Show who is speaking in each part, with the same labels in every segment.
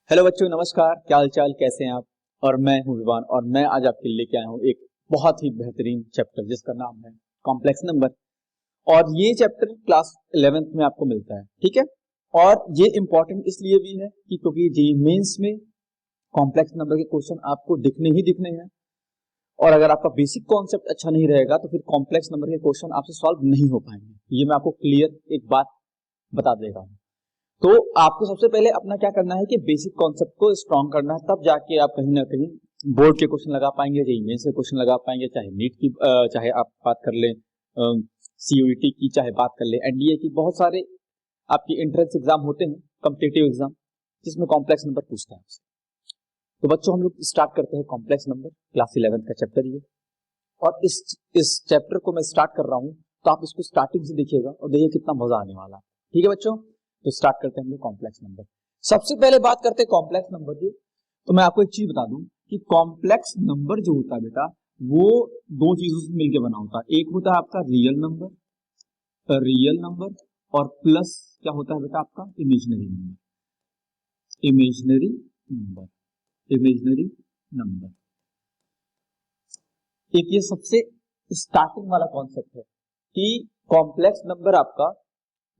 Speaker 1: Hello बच्चों, नमस्कार। क्या हाल चाल, कैसे हैं आप। और मैं हूं विवान और मैं आज आपके लिए लेके आया हूं एक बहुत ही बेहतरीन चैप्टर जिसका नाम है कॉम्प्लेक्स नंबर। और ये चैप्टर क्लास 11th में आपको मिलता है, ठीक है। और ये इंपॉर्टेंट इसलिए भी है कि क्योंकि जेईई मेंस में कॉम्प्लेक्स नंबर के क्वेश्चन आपको दिखने ही दिखने हैं। और अगर आपका बेसिक कॉन्सेप्ट अच्छा नहीं रहेगा तो फिर कॉम्प्लेक्स नंबर के क्वेश्चन आपसे सॉल्व नहीं हो पाएंगे। ये मैं आपको क्लियर एक बात बता दे रहा हूं। तो आपको सबसे पहले अपना क्या करना है कि बेसिक कॉन्सेप्ट को स्ट्रॉन्ग करना है, तब जाके आप कहीं ना कहीं बोर्ड के क्वेश्चन लगा पाएंगे, जेईई मेंस के क्वेश्चन लगा पाएंगे, चाहे नीट की चाहे आप बात कर लें सीयूईटी की, चाहे बात कर लें एनडीए की। बहुत सारे आपकी एंट्रेंस एग्जाम होते हैं, कॉम्पिटिटिव एग्जाम, जिसमें कॉम्प्लेक्स नंबर पूछता है आपसे। तो बच्चों, हम लोग स्टार्ट करते हैं कॉम्प्लेक्स नंबर, क्लास 11 का चैप्टर ये। और इस चैप्टर को मैं स्टार्ट कर रहा हूं, तो आप इसको स्टार्टिंग से देखिएगा और देखिए कितना मजा आने वाला है। ठीक है बच्चों, तो स्टार्ट करते हैं हम लोग कॉम्प्लेक्स नंबर। सबसे पहले बात करते हैं कॉम्प्लेक्स नंबर की। तो मैं आपको एक चीज बता दूं कि कॉम्प्लेक्स नंबर जो होता है बेटा, वो दो चीजों से मिलकर बना होता है। एक होता है आपका रियल नंबर, और प्लस क्या होता है बेटा आपका इमेजिनरी नंबर। इमेजिनरी नंबर एक ये सबसे स्टार्टिंग वाला कॉन्सेप्ट है कि कॉम्प्लेक्स नंबर आपका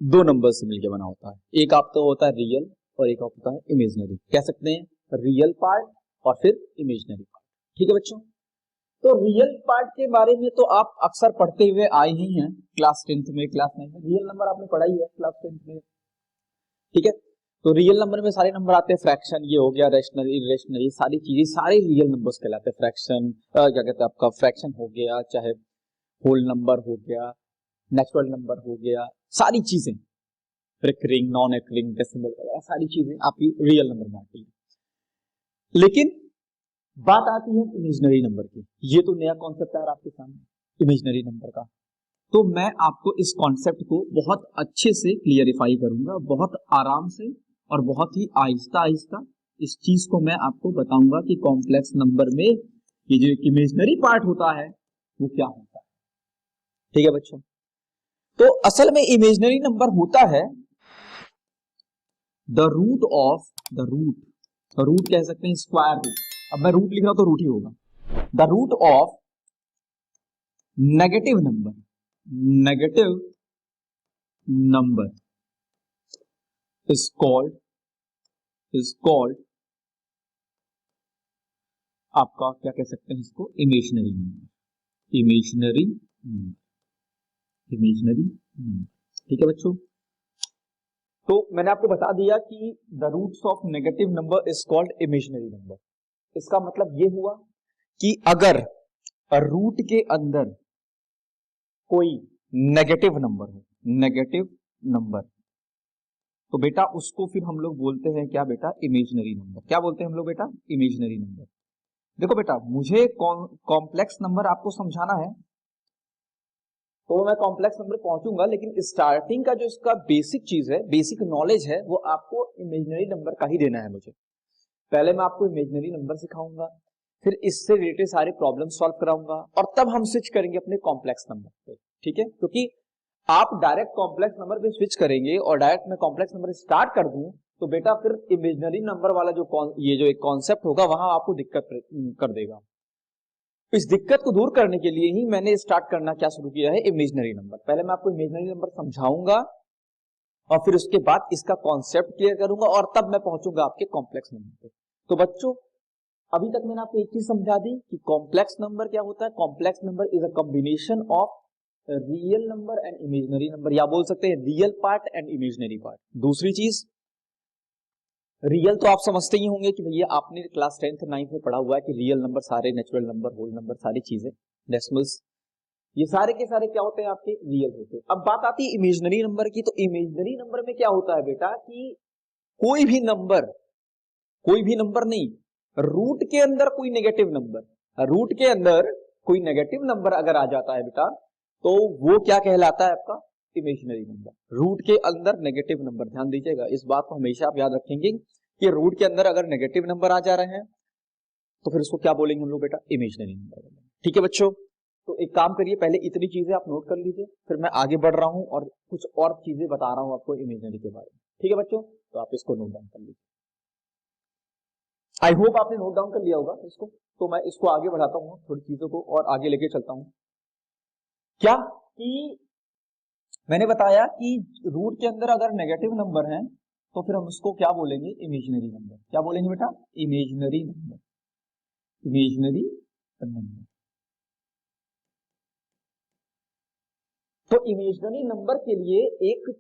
Speaker 1: दो नंबर से मिलकर बना होता है। एक आपका होता है रियल और एक होता है इमेजिनरी। कह सकते हैं रियल पार्ट और फिर इमेजिनरी पार्ट। ठीक है बच्चों, तो रियल पार्ट के बारे में तो आप अक्सर पढ़ते हुए आए ही हैं क्लास 10th में, क्लास 9 में। रियल नंबर आपने पढ़ा ही है क्लास 10th में, ठीक है। तो रियल नंबर में सारे नंबर आते हैं, फ्रैक्शन ये हो गया, रेशनल, इरेशनल, सारी चीजें, सारे रियल नंबर्स कहलाते हैं। फ्रैक्शन क्या कहते हैं आपका, फ्रैक्शन हो गया, चाहे होल नंबर हो गया, नेचुरल नंबर हो गया, सारी चीजें, रिकरिंग, नॉन रिकरिंग, डेसिमल वगैरह सारी चीजें आपकी रियल नंबर में आती है। लेकिन बात आती है इमेजिनरी नंबर की। ये तो नया कॉन्सेप्ट है आपके सामने इमेजिनरी नंबर का। तो मैं आपको इस कॉन्सेप्ट को बहुत अच्छे से क्लियरिफाई करूंगा, बहुत आराम से और बहुत ही आहिस्ता आहिस्ता इस चीज को मैं आपको बताऊंगा कि कॉम्प्लेक्स नंबर में ये जो इमेजिनरी पार्ट होता है वो क्या होता है। ठीक है बच्चों, तो असल में इमेजिनरी नंबर होता है रूट कह सकते हैं, स्क्वायर रूट। अब मैं रूट लिख रहा हूं तो रूट ही होगा। The root of negative number is called आपका क्या कह सकते हैं इसको, इमेजिनरी नंबर। ठीक है बच्चों, तो मैंने आपको बता दिया कि the roots of negative number is called imaginary number. इसका मतलब ये हुआ कि अगर रूट के अंदर कोई नेगेटिव नंबर तो बेटा उसको फिर हम लोग बोलते हैं क्या बेटा, इमेजिनरी नंबर। क्या बोलते हैं हम लोग बेटा, इमेजिनरी नंबर। देखो बेटा, मुझे कॉम्प्लेक्स नंबर आपको समझाना है तो मैं कॉम्प्लेक्स नंबर पहुंचूंगा, लेकिन स्टार्टिंग का जो इसका बेसिक चीज है, बेसिक नॉलेज है, वो आपको इमेजिनरी नंबर का ही देना है मुझे। पहले मैं आपको इमेजिनरी नंबर सिखाऊंगा, फिर इससे रिलेटेड सारे प्रॉब्लम सॉल्व कराऊंगा, और तब हम स्विच करेंगे अपने कॉम्प्लेक्स नंबर पे। ठीक है, क्योंकि आप डायरेक्ट कॉम्प्लेक्स नंबर पे स्विच करेंगे और डायरेक्ट मैं कॉम्प्लेक्स नंबर स्टार्ट कर दूं तो बेटा फिर इमेजिनरी नंबर वाला ये जो एक कॉन्सेप्ट होगा वहां आपको दिक्कत कर देगा। इस दिक्कत को दूर करने के लिए ही मैंने स्टार्ट करना क्या शुरू किया है, इमेजिनरी नंबर। पहले मैं आपको इमेजिनरी नंबर समझाऊंगा और फिर उसके बाद इसका कॉन्सेप्ट क्लियर करूंगा और तब मैं पहुंचूंगा आपके कॉम्प्लेक्स नंबर पे। तो बच्चों, अभी तक मैंने आपको एक चीज समझा दी कि कॉम्प्लेक्स नंबर क्या होता है। Complex number is a combination of real number and imaginary number, या बोल सकते हैं real part and imaginary part. दूसरी चीज, रियल तो आप समझते ही होंगे कि भैया आपने क्लास 10th 9th में पढ़ा हुआ है कि रियल नंबर सारे, नेचुरल नंबर, होल नंबर, सारी चीजें, डेसिमल्स, ये सारे के सारे क्या होते हैं आपके, रियल होते हैं। अब बात आती है इमेजिनरी नंबर की। तो इमेजिनरी नंबर में क्या होता है बेटा कि कोई भी नंबर नहीं, रूट के अंदर कोई नेगेटिव नंबर अगर आ जाता है बेटा तो वो क्या कहलाता है आपका, इमेजिनरी नंबर। रूट के अंदर नेगेटिव नंबर, ध्यान दीजिएगा इस बात को, हमेशा आप याद रखेंगे कि रूट के अंदर अगर नेगेटिव नंबर आ जा रहे हैं तो फिर उसको क्या बोलेंगे हम लोग बेटा, इमेजिनरी नंबर बोलेंगे। ठीक है बच्चों, तो एक काम करिए, पहले इतनी चीजें आप नोट कर लीजिए, फिर मैं आगे बढ़ रहा हूं और कुछ और चीजें बता रहा हूं आपको इमेजिनरी के बारे में। ठीक है बच्चों, तो आप इसको नोट डाउन कर लीजिए। आई होप आपने नोट डाउन कर लिया होगा इसको। तो मैं इसको आगे बढ़ाता हूँ, थोड़ी चीजों को और आगे लेके चलता हूँ। क्या कि मैंने बताया कि रूट के अंदर अगर नेगेटिव नंबर है तो फिर हम उसको क्या बोलेंगे, इमेजिनरी नंबर। क्या बोलेंगे बेटा, इमेजिनरी नंबर, इमेजिनरी नंबर। तो इमेजिनरी नंबर के लिए एक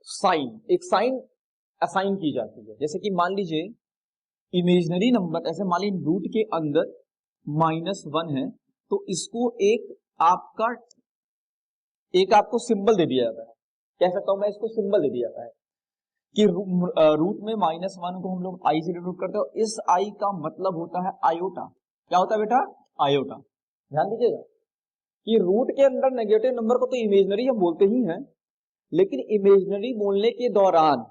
Speaker 1: साइन असाइन की जाती है। जैसे कि मान लीजिए इमेजिनरी नंबर, ऐसे मान लीजिए रूट के अंदर -1 है, तो इसको एक आपको सिंबल दे दिया जाता है। कह सकता हूं मैं इसको सिंबल दे दिया जाता है कि रूट में -1 को हम लोग आई से डिनोट करते हैं। इस आई का मतलब होता है आयोटा। क्या होता है बेटा, आयोटा। ध्यान दीजिएगा कि रूट के अंदर नेगेटिव नंबर को तो इमेजिनरी हम बोलते ही हैं, लेकिन इमेजिनरी बोलने के दौरान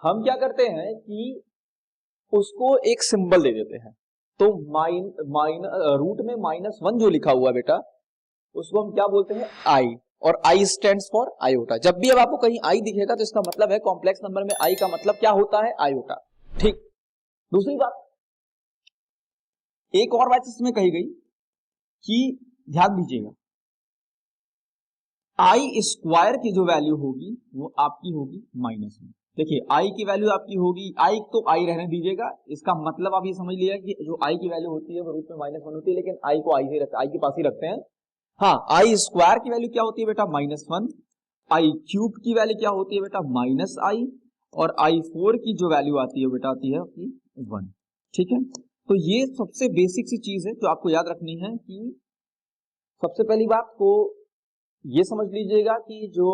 Speaker 1: हम क्या करते हैं कि उसको एक सिंबल दे देते हैं। तो रूट में -1 जो लिखा हुआ बेटा, उसको हम क्या बोलते हैं, आई। और आई स्टैंड्स फॉर आयोटा। जब भी अब आपको कहीं आई दिखेगा तो इसका मतलब है कॉम्प्लेक्स नंबर में आई का मतलब क्या होता है, आयोटा। ठीक। दूसरी बात, एक और बात इसमें कही गई कि ध्यान दीजिएगा, आई स्क्वायर की जो वैल्यू होगी वो आपकी होगी -1। देखिए आई की वैल्यू आपकी होगी, आई तो आई रहने दीजिएगा, इसका मतलब आप ये समझ लिया कि जो आई की वैल्यू होती है वो रूट में -1 होती है, लेकिन आई को आई के पास ही रखते हैं। हाँ, आई स्क्वायर की वैल्यू क्या होती है बेटा, -1। आई क्यूब की वैल्यू क्या होती है बेटा, -i। और i4 की जो वैल्यू आती है बेटा, आती है आपकी 1। ठीक है, तो ये सबसे बेसिक सी चीज है जो आपको याद रखनी है कि सबसे पहली बात को ये समझ लीजिएगा कि जो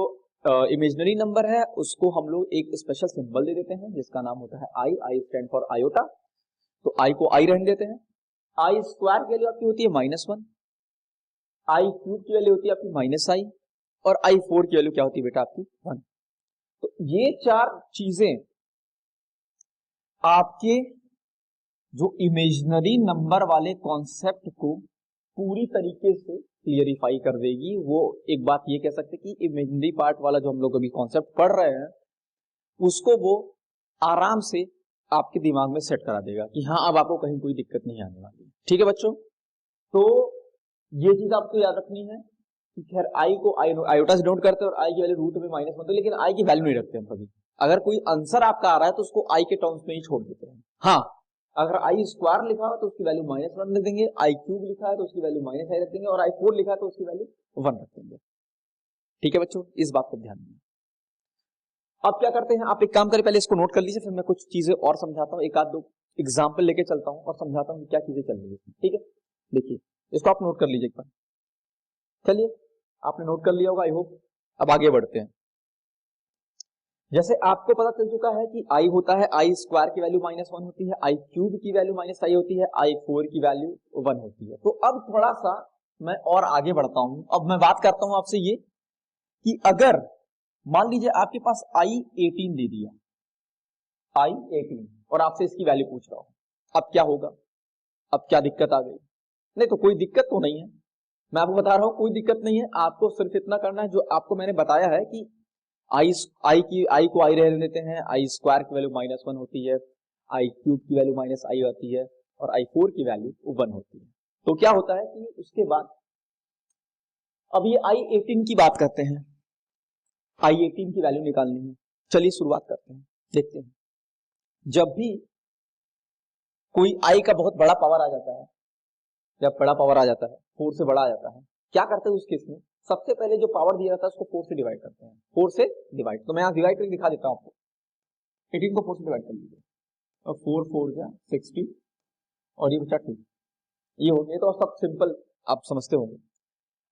Speaker 1: इमेजिनरी नंबर है उसको हम लोग एक स्पेशल सिंबल दे देते हैं जिसका नाम होता है आई स्टैंड फॉर आयोटा। तो आई को आई रहने देते हैं। आई स्क्वायर की वैल्यू आपकी होती है -1, आई क्यूब की वैल्यू होती है आपकी -i, और i4 की वैल्यू क्या होती है बेटा, आपकी 1। तो ये चार चीजें आपके जो इमेजिनरी नंबर वाले कॉन्सेप्ट को पूरी तरीके से क्लियरिफाई कर देगी। वो एक बात ये कह सकते कि इमेजिनरी पार्ट वाला जो हम लोग अभी कॉन्सेप्ट पढ़ रहे हैं उसको वो आराम से आपके दिमाग में सेट करा देगा कि हाँ अब आपको कहीं कोई दिक्कत नहीं आने वाली। ठीक है बच्चों, तो ये चीज आपको याद रखनी है कि खैर आई को आयोटा से नोट करते हैं और आई की वैल्यू रूट में -1, लेकिन आई की वैल्यू नहीं रखते हम कभी। अगर कोई आंसर आपका आ रहा है तो उसको आई के टर्म्स में ही छोड़ देते हैं। हाँ, अगर आई स्क्वायर लिखा हो तो उसकी वैल्यू -1 रख देंगे, आई क्यूब लिखा है तो उसकी वैल्यू -i रख देंगे, और i4 लिखा है तो उसकी वैल्यू 1 रख देंगे। ठीक है बच्चों, इस बात को ध्यान दें। अब क्या करते हैं, आप एक काम करें, पहले इसको नोट कर लीजिए, फिर मैं कुछ चीजें और समझाता हूँ, एक आध दो एग्जाम्पल लेके चलता हूँ और समझाता हूँ क्या चीजें चल रही है। ठीक है, देखिए इसको आप नोट कर लीजिए एक बार। चलिए, आपने नोट कर लिया होगा आई होप। अब आगे बढ़ते हैं। जैसे आपको पता चल चुका है कि आई होता है, आई स्क्वायर की वैल्यू -1 होती है, आई क्यूब की वैल्यू -i होती है, i4 की वैल्यू 1 होती है। तो अब थोड़ा सा मैं और आगे बढ़ता हूं। अब मैं बात करता हूं आपसे ये कि अगर मान लीजिए आपके पास i18 दे दिया, i18, और आपसे इसकी वैल्यू पूछ रहा हूं, अब क्या होगा, अब क्या दिक्कत आ गई? नहीं, तो कोई दिक्कत तो नहीं है, मैं आपको बता रहा हूं कोई दिक्कत नहीं है। आपको सिर्फ इतना करना है जो आपको मैंने बताया है कि आई को आई रहने देते हैं, आई स्क्वायर की वैल्यू -1 होती है, आई क्यूब की वैल्यू -i आती है, और i4 की वैल्यू 1 होती है। तो क्या होता है कि उसके बाद अब ये i18 की बात करते हैं, i18 की वैल्यू निकालनी है। चलिए शुरुआत करते हैं, देखते हैं। जब भी कोई आई का बहुत बड़ा पावर आ जाता है, जब बड़ा पावर आ जाता है, 4 से बड़ा आ जाता है, क्या करते हैं उस केस में, सबसे पहले जो पावर दिया जाता है उसको 4 से डिवाइड करते हैं। 4 से डिवाइड, तो मैं यहाँ डिवाइड करके दिखा देता हूं आपको। 18 को 4 से डिवाइड कर लीजिए, और 4 4 जा 60, और ये बचा 2। ये हो गया, तो सब सिंपल आप समझते होंगे।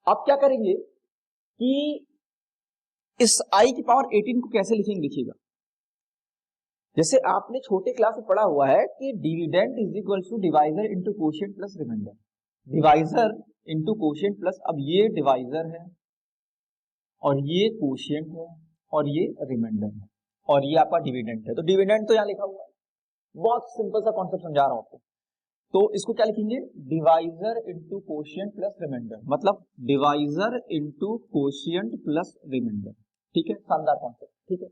Speaker 1: अब क्या करेंगे कि इस आई की पावर 18 को कैसे लिखेंगे, लिखिएगा। जैसे आपने छोटे क्लास में पढ़ा हुआ है कि dividend is equal to divisor into quotient plus remainder. Divisor into quotient plus, अब ये डिवाइजर है और ये कोशिएंट है और ये रिमाइंडर है और ये आपका डिविडेंड है। तो डिविडेंड तो यहां लिखा हुआ है, बहुत सिंपल सा कॉन्सेप्ट समझा रहा हूं आपको। तो इसको क्या लिखेंगे, divisor into quotient plus remainder, मतलब divisor into quotient plus remainder. ठीक है, शानदार कॉन्सेप्ट। ठीक है,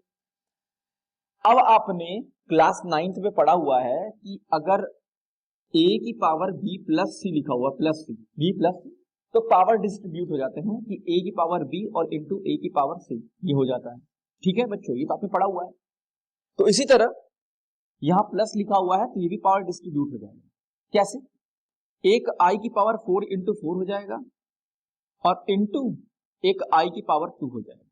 Speaker 1: अब आपने क्लास 9th में पढ़ा हुआ है कि अगर a की पावर b प्लस सी लिखा हुआ प्लस सी b प्लस सी, तो पावर डिस्ट्रीब्यूट हो जाते हैं कि a की पावर b और इंटू a की पावर c, ये हो जाता है। ठीक है बच्चों, ये तो आपने पढ़ा हुआ है। तो इसी तरह यहां प्लस लिखा हुआ है तो ये भी पावर डिस्ट्रीब्यूट हो जाएगा। कैसे? एक i की पावर 4 इंटू 4 हो जाएगा और इंटू एक i की पावर 2 हो जाएगा।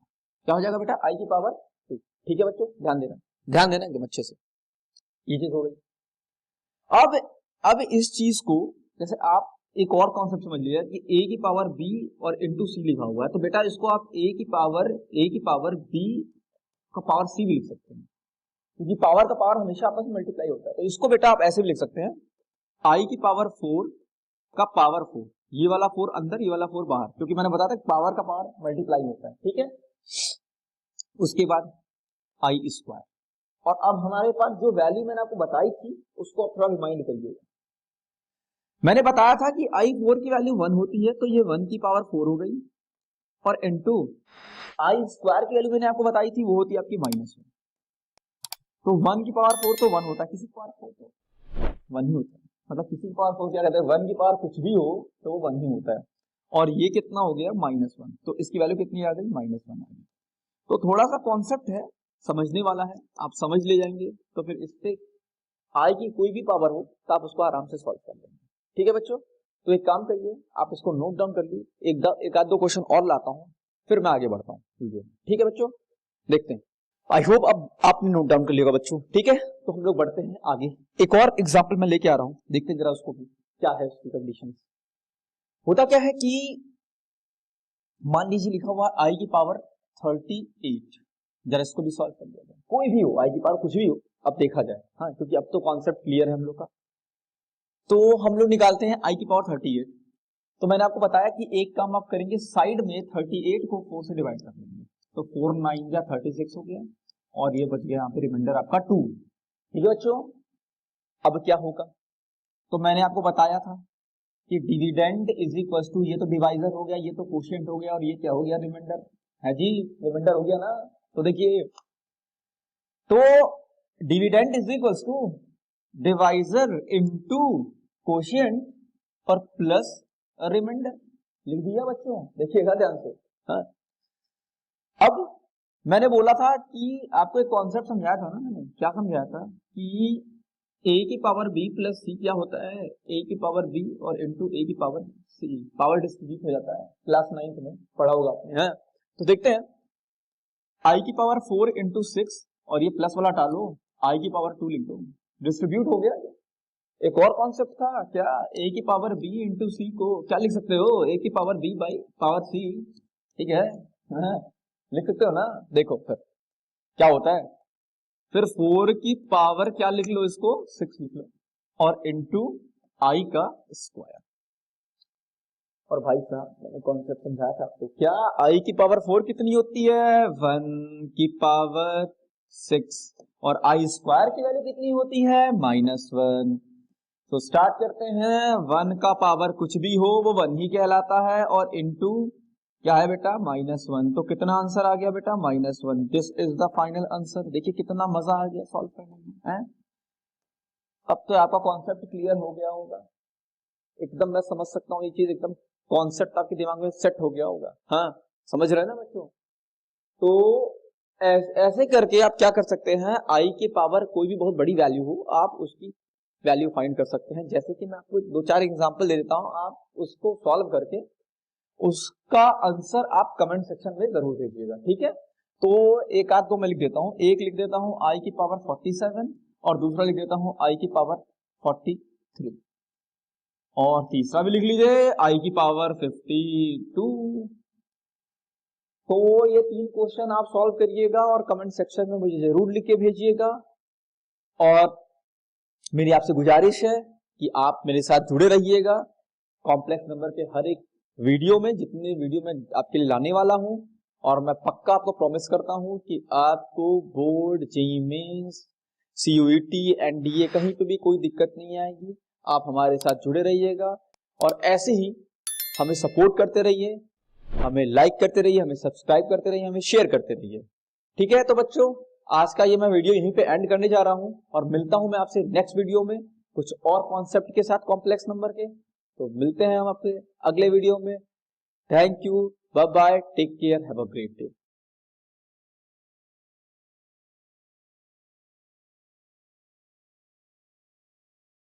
Speaker 1: क्या हो जाएगा बेटा? i की पावर 2। ठीक है बच्चों, ध्यान देना एकदम अच्छे से, ये चीज हो गई। अब इस चीज को जैसे आप एक और कॉन्सेप्ट समझ लीजिए कि a की पावर b और इंटू सी लिखा हुआ है, तो बेटा इसको आप a की पावर b का पावर c भी लिख सकते हैं, क्योंकि पावर का पावर हमेशा आपस में मल्टीप्लाई होता है। तो इसको बेटा आप ऐसे भी लिख सकते हैं, i की पावर 4 का पावर 4, ये वाला 4 अंदर, ये वाला 4 बाहर, क्योंकि मैंने बताया था पावर का पावर मल्टीप्लाई होता है। ठीक है, उसके बाद i स्क्वायर। और अब हमारे पास जो वैल्यू मैंने आपको बताई थी उसको आप थोड़ा रिमाइंड करिएगा। मैंने बताया था कि i4 की वैल्यू 1 होती है, तो ये 1 की पावर 4 हो गई, और इनटू i स्क्वायर की वैल्यू मैंने आपको बताई थी वो होती है आपकी -1। तो 1 की पावर 4 तो 1 होता है, किसी की पावर 4 तो 1 ही होता है, मतलब किसी की पावर 4 क्या कहते हैं, 1 की पावर कुछ भी हो तो वो 1 ही होता है। और ये कितना हो गया? -1, तो इसकी वैल्यू कितनी आ गई? -1 आ गई। तो थोड़ा सा कॉन्सेप्ट है, समझने वाला है, आप समझ ले जाएंगे तो फिर इस पे i की कोई भी पावर हो तो आप उसको आराम से सॉल्व कर लेंगे। ठीक है बच्चों, तो एक काम करिए, आप इसको नोट डाउन कर लीजिए, एक आध दो क्वेश्चन और लाता हूं, फिर मैं आगे बढ़ता हूँ वीडियो में। ठीक है बच्चों, देखते हैं। आई होप अब आपने नोट डाउन कर लिया बच्चों। ठीक है, तो हम लोग बढ़ते हैं आगे। एक और एग्जाम्पल मैं लेके आ रहा हूं, देखते हैं जरा उसको भी क्या है उसकी कंडीशन। होता क्या है कि मान लीजिए लिखा हुआ i की पावर 38, जरा इसको भी सॉल्व कर लिया जाए, कोई भी हो, i की पावर कुछ भी हो, अब देखा जाए। हाँ, क्योंकि अब तो कॉन्सेप्ट क्लियर है हम लोग का। तो हम लोग निकालते हैं i की पावर 38। तो मैंने आपको बताया कि एक काम आप करेंगे, साइड में 38 को 4 से डिवाइड कर लेंगे, तो 4 9 या 36 हो गया, और ये बच गया यहाँ पे रिमाइंडर आपका 2। ठीक है बच्चों, अब क्या होगा? तो मैंने आपको बताया था कि डिविडेंड इज इक्वल टू, ये तो डिवाइजर हो गया, ये तो कोशिएंट हो गया, और ये क्या हो गया? रिमाइंडर है जी, रिमाइंडर हो गया ना। तो देखिए, तो dividend is equal to divisor into quotient और प्लस रिमाइंडर, लिख दिया बच्चों, देखिएगा ध्यान से। हाँ, अब मैंने बोला था कि आपको एक कॉन्सेप्ट समझाया था ना, मैंने क्या समझाया था कि a की पावर b प्लस सी क्या होता है? a की पावर b और इंटू a की पावर c, पावर डिस्ट्रीब्यूट हो जाता है, क्लास 9th में पढ़ा होगा आपने। हाँ, तो देखते हैं, i की पावर 4 इंटू 6, और ये प्लस वाला टालो, i की पावर 2 लिख दो, डिस्ट्रीब्यूट हो गया। एक और कॉन्सेप्ट था क्या, a की पावर b इंटू सी को क्या लिख सकते हो? a की power b by power c। ठीक है, हाँ, लिख सकते हो ना। देखो फिर क्या होता है, फिर 4 की पावर क्या लिख लो, इसको 6 लिख लो, और इंटू i का स्क्वायर। और भाई साहब मैंने कॉन्सेप्ट समझाया था आपको, क्या i की पावर 4 कितनी होती है? 1 की पावर 6, और i स्क्वायर की वैल्यू कितनी होती है? -1। तो स्टार्ट करते हैं, 1 का पावर कुछ भी हो वो 1 ही कहलाता है, और इंटू क्या है बेटा? -1। तो कितना आंसर आ गया बेटा? -1। This is the final answer. देखिए कितना मजा आ गया सॉल्व करने में, हैं? अब तो आपका कॉन्सेप्ट क्लियर हो गया होगा, एकदम मैं समझ सकता हूँ ये चीज, एकदम कॉन्सेप्ट आपके दिमाग में सेट हो गया होगा। हाँ, समझ रहे हैं ना बच्चों? तो ऐसे करके आप क्या कर सकते हैं, i की पावर कोई भी बहुत बड़ी वैल्यू हो, आप उसकी वैल्यू फाइंड कर सकते हैं। जैसे कि मैं आपको 2-4 एग्जांपल दे देता हूं, आप उसको सॉल्व करके उसका आंसर आप कमेंट सेक्शन में जरूर भेजिएगा। ठीक है, तो एक आध दो मैं लिख देता हूं, एक लिख देता हूं i की पावर 47, और दूसरा लिख देता हूं i की पावर 43, और तीसरा भी लिख लीजिए i की पावर 52। तो ये 3 क्वेश्चन आप सॉल्व करिएगा और कमेंट सेक्शन में मुझे जरूर लिख के भेजिएगा। और मेरी आपसे गुजारिश है कि आप मेरे साथ जुड़े रहिएगा कॉम्प्लेक्स नंबर के हर एक वीडियो में, जितने वीडियो मैं आपके लिए लाने वाला हूं। और मैं पक्का आपको प्रॉमिस करता हूं कि आपको board, JEE mains, CUET, NDA कहीं पे भी कोई दिक्कत नहीं आएगी। आप हमारे साथ जुड़े रहिएगा और ऐसे ही हमें सपोर्ट करते रहिए, हमें लाइक करते रहिए, हमें सब्सक्राइब करते रहिए, हमें शेयर करते रहिए। ठीक है, तो बच्चों आज का ये मैं वीडियो यहीं पे एंड करने जा रहा हूं और मिलता हूं मैं आपसे नेक्स्ट वीडियो में कुछ और कॉन्सेप्ट के साथ कॉम्प्लेक्स नंबर के। तो मिलते हैं हम आपसे अगले वीडियो में। Thank you, bye bye, take care, have a great day.